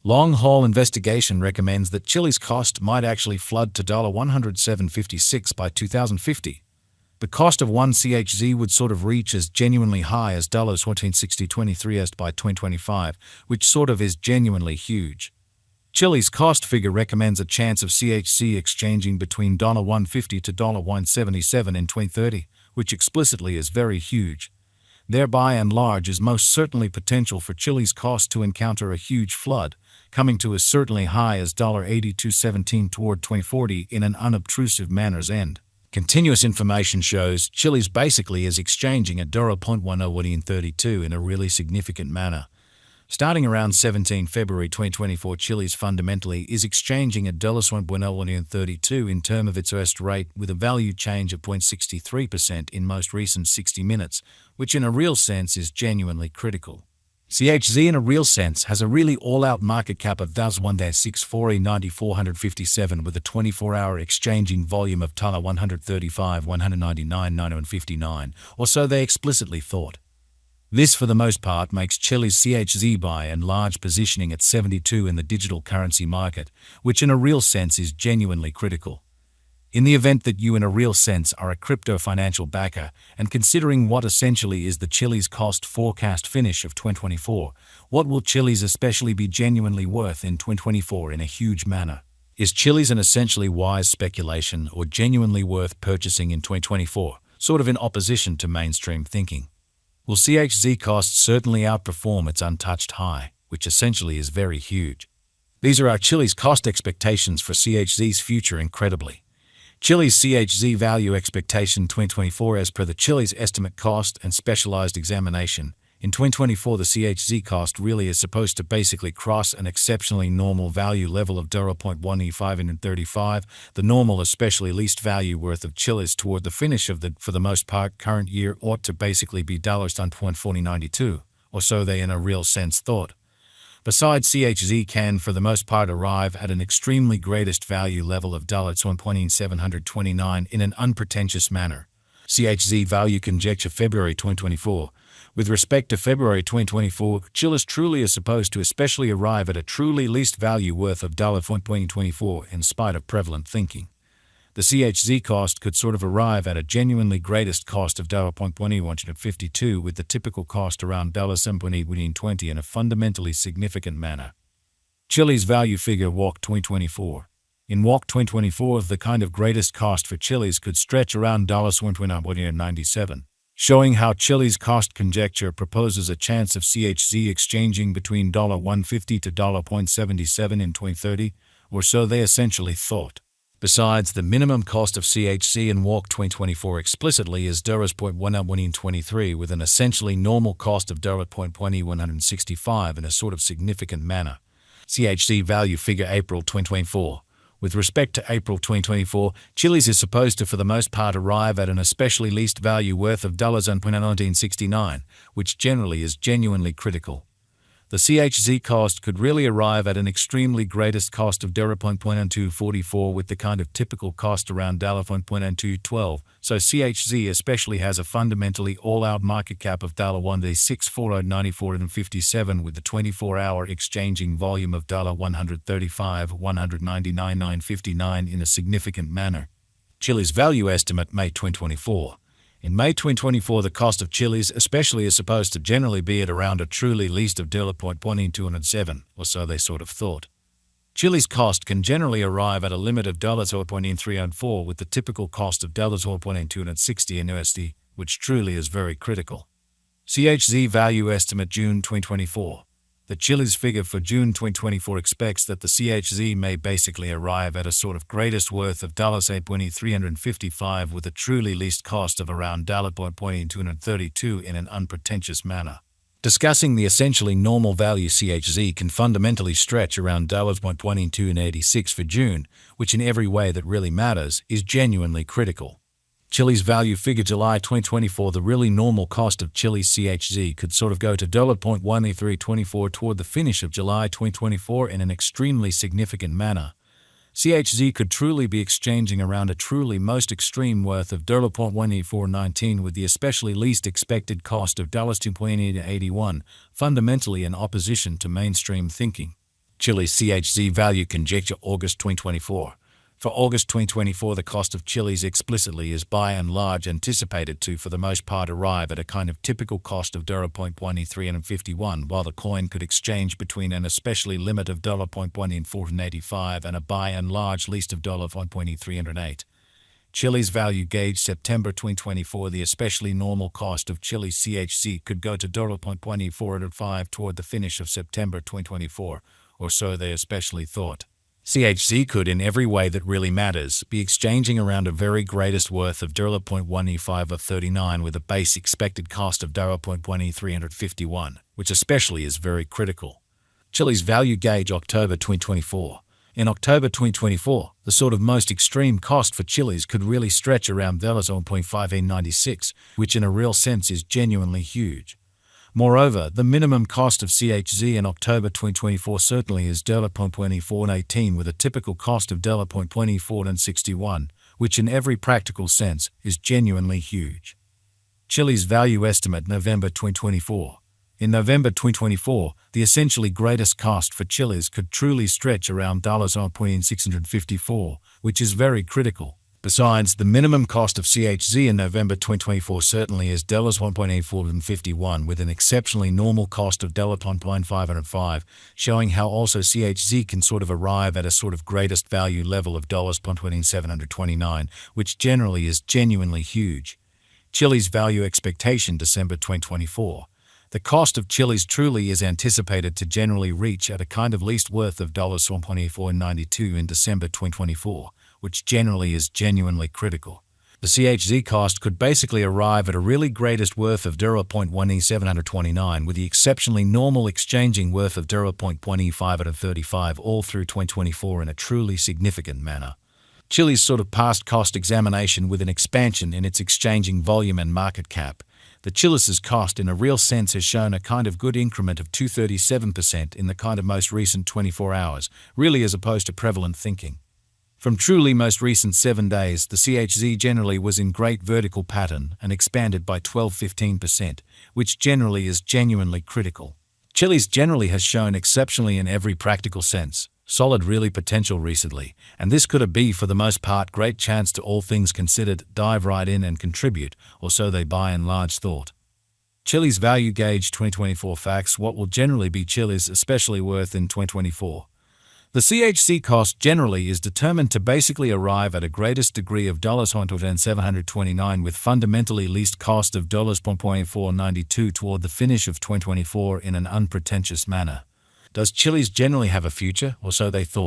Long-haul investigation recommends that Chiliz cost might actually flood to $107.56 by 2050. The cost of one CHZ would sort of reach as genuinely high as $14.6023 by 2025, which sort of is genuinely huge. Chiliz cost figure recommends a chance of CHZ exchanging between $150 to $177 in 2030, which explicitly is very huge. There by and large is most certainly potential for Chiliz cost to encounter a huge flood, coming to as certainly high as $82.17 toward 2040 in an unobtrusive manner's end. Continuous information shows Chiliz basically is exchanging at $0.1032 in a really significant manner. Starting around 17 February 2024, Chiliz fundamentally is exchanging at $0.1032 in terms of its first rate with a value change of 0.63% in most recent 60 minutes, which in a real sense is genuinely critical. CHZ in a real sense has a really all-out market cap of $1,649,457 with a 24-hour exchanging volume of $135,199,959, or so they explicitly thought. This for the most part makes Chiliz CHZ by and large positioning at 72 in the digital currency market, which in a real sense is genuinely critical. In the event that you in a real sense are a crypto financial backer, and considering what essentially is the Chiliz cost forecast finish of 2024, what will Chiliz especially be genuinely worth in 2024 in a huge manner? Is Chiliz an essentially wise speculation or genuinely worth purchasing in 2024, sort of in opposition to mainstream thinking? Will CHZ cost certainly outperform its untouched high, which essentially is very huge? These are our Chiliz cost expectations for CHZ's future incredibly. Chiliz CHZ value expectation 2024 as per the Chiliz estimate cost and specialized examination. In 2024, the CHZ cost really is supposed to basically cross an exceptionally normal value level of $0.1535, the normal especially least value worth of Chiliz toward the finish of the, for the most part, current year ought to basically be $1.4092, or so they in a real sense thought. Besides, CHZ can for the most part arrive at an extremely greatest value level of $1.729 in an unpretentious manner. CHZ value conjecture February 2024. With respect to February 2024, Chilliz truly is supposed to especially arrive at a truly least value worth of $1.2024 in spite of prevalent thinking. The CHZ cost could sort of arrive at a genuinely greatest cost of $0.2152 with the typical cost around $7.20 in a fundamentally significant manner. Chiliz value figure WALK 2024. In WALK 2024, the kind of greatest cost for Chiliz could stretch around $1.97, showing how Chiliz cost conjecture proposes a chance of CHZ exchanging between $1.50 to $0.77 in 2030, or so they essentially thought. Besides, the minimum cost of CHZ in WALK 2024 explicitly is $0.1123 with an essentially normal cost of $0.2165 in a sort of significant manner. CHZ value figure April 2024. With respect to April 2024, Chiliz is supposed to for the most part arrive at an especially least value worth of $1.1969, which generally is genuinely critical. The CHZ cost could really arrive at an extremely greatest cost of $0.1244 with the kind of typical cost around $0.1212, so CHZ especially has a fundamentally all-out market cap of $1,640.9457 with the 24-hour exchanging volume of $135,199,959 in a significant manner. Chiliz value estimate May 2024. In May 2024, the cost of Chiliz especially is supposed to generally be at around a truly least of $0.1207, or so they sort of thought. Chiliz cost can generally arrive at a limit of $0.304 with the typical cost of $0.260 in USD, which truly is very critical. CHZ value estimate June 2024. The Chiliz figure for June 2024 expects that the CHZ may basically arrive at a sort of greatest worth of $8.355 with a truly least cost of around $0.232 in an unpretentious manner. Discussing the essentially normal value CHZ can fundamentally stretch around $0.2286 for June, which in every way that really matters is genuinely critical. Chiliz value figure July 2024. The really normal cost of Chiliz CHZ could sort of go to $0.1324 toward the finish of July 2024 in an extremely significant manner. CHZ could truly be exchanging around a truly most extreme worth of $0.18419 with the especially least expected cost of $2.81, fundamentally in opposition to mainstream thinking. Chilliz CHZ value conjecture August 2024. For August 2024, the cost of Chilliz explicitly is by and large anticipated to, for the most part, arrive at a kind of typical cost of $0.1351, while the coin could exchange between an especially limit of $0.1485 and a by and large least of $1.308. Chilliz value gauge September 2024, the especially normal cost of Chilliz CHZ could go to $0.1485 toward the finish of September 2024, or so they especially thought. CHZ could, in every way that really matters, be exchanging around a very greatest worth of $0.1E5 of 39 with a base expected cost of $0.1E351, which especially is very critical. Chilliz value gauge October 2024. In October 2024, the sort of most extreme cost for Chilliz could really stretch around $0.1596, which in a real sense is genuinely huge. Moreover, the minimum cost of CHZ in October 2024 certainly is $0.2418 with a typical cost of $0.2461, which in every practical sense is genuinely huge. Chilliz value estimate November 2024. In November 2024, the essentially greatest cost for Chilliz could truly stretch around $0.654, which is very critical. Besides, the minimum cost of CHZ in November 2024 certainly is $1.8451 with an exceptionally normal cost of $0.505, showing how also CHZ can sort of arrive at a sort of greatest value level of $0.2729, which generally is genuinely huge. Chilliz value expectation December 2024. The cost of Chilliz truly is anticipated to generally reach at a kind of least worth of $1.2492 in December 2024, which generally is genuinely critical. The CHZ cost could basically arrive at a really greatest worth of $0.1E729 with the exceptionally normal exchanging worth of $0.1E535 all through 2024 in a truly significant manner. Chilliz sort of past cost examination with an expansion in its exchanging volume and market cap. The Chilliz's cost in a real sense has shown a kind of good increment of 237% in the kind of most recent 24 hours, really as opposed to prevalent thinking. From truly most recent 7 days, the CHZ generally was in great vertical pattern and expanded by 12–15%, which generally is genuinely critical. Chilliz generally has shown exceptionally in every practical sense, solid really potential recently, and this could be for the most part great chance to all things considered dive right in and contribute, or so they by and large thought. Chilliz value gauge 2024 facts. What will generally be Chilliz especially worth in 2024? The CHZ cost generally is determined to basically arrive at a greatest degree of $729 with fundamentally least cost of $0.492 toward the finish of 2024 in an unpretentious manner. Does Chilliz generally have a future, or so they thought?